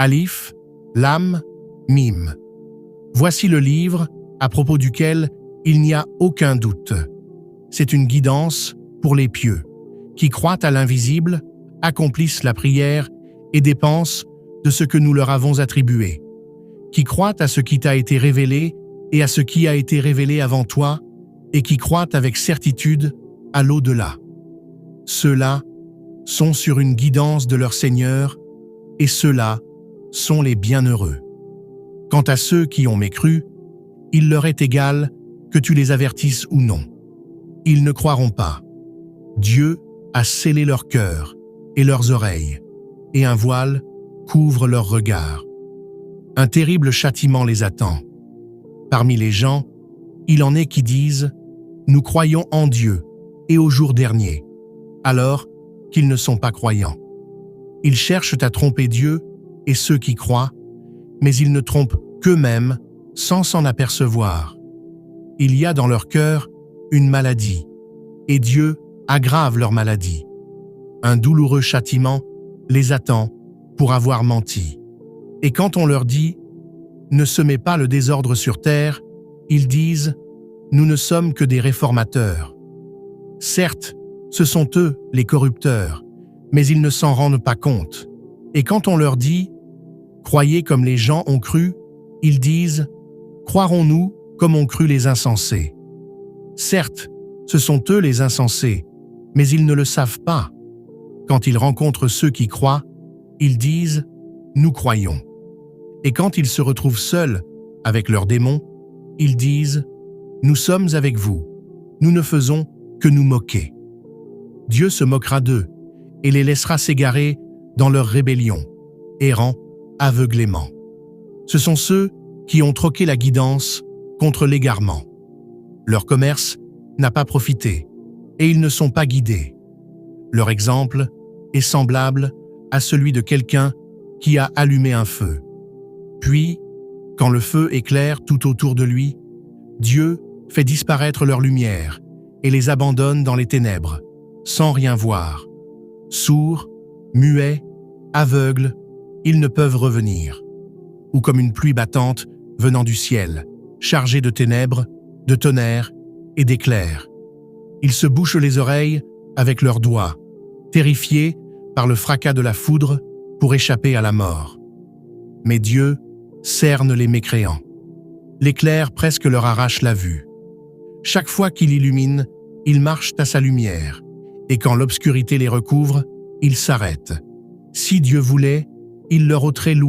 Alif, Lam, Mim. Voici le livre à propos duquel il n'y a aucun doute. C'est une guidance pour les pieux, qui croient à l'invisible, accomplissent la prière et dépensent de ce que nous leur avons attribué, qui croient à ce qui t'a été révélé et à ce qui a été révélé avant toi, et qui croient avec certitude à l'au-delà. Ceux-là sont sur une guidance de leur Seigneur, et ceux-là sont les bienheureux. Quant à ceux qui ont mécru, il leur est égal que tu les avertisses ou non. Ils ne croiront pas. Dieu a scellé leur cœur et leurs oreilles, et un voile couvre leurs regards. Un terrible châtiment les attend. Parmi les gens, il en est qui disent « Nous croyons en Dieu et au jour dernier », alors qu'ils ne sont pas croyants. Ils cherchent à tromper Dieu et ceux qui croient, mais ils ne trompent qu'eux-mêmes sans s'en apercevoir. Il y a dans leur cœur une maladie, et Dieu aggrave leur maladie. Un douloureux châtiment les attend pour avoir menti. Et quand on leur dit « Ne semez pas le désordre sur terre », ils disent « Nous ne sommes que des réformateurs ». Certes, ce sont eux les corrupteurs, mais ils ne s'en rendent pas compte. Et quand on leur dit « Croyez comme les gens ont cru », ils disent « Croirons-nous comme ont cru les insensés ». Certes, ce sont eux les insensés, mais ils ne le savent pas. Quand ils rencontrent ceux qui croient, ils disent « Nous croyons ». Et quand ils se retrouvent seuls avec leurs démons, ils disent « Nous sommes avec vous, nous ne faisons que nous moquer ». Dieu se moquera d'eux et les laissera s'égarer dans leur rébellion, errant aveuglément. Ce sont ceux qui ont troqué la guidance contre l'égarement. Leur commerce n'a pas profité et ils ne sont pas guidés. Leur exemple est semblable à celui de quelqu'un qui a allumé un feu. Puis, quand le feu éclaire tout autour de lui, Dieu fait disparaître leur lumière et les abandonne dans les ténèbres, sans rien voir. Sourds, muets, aveugles, ils ne peuvent revenir. Ou comme une pluie battante venant du ciel, chargée de ténèbres, de tonnerre et d'éclairs. Ils se bouchent les oreilles avec leurs doigts, terrifiés par le fracas de la foudre pour échapper à la mort. Mais Dieu cerne les mécréants. L'éclair presque leur arrache la vue. Chaque fois qu'il illumine, ils marchent à sa lumière, et quand l'obscurité les recouvre, ils s'arrêtent. Si Dieu voulait, il leur ôterait l'ouïe.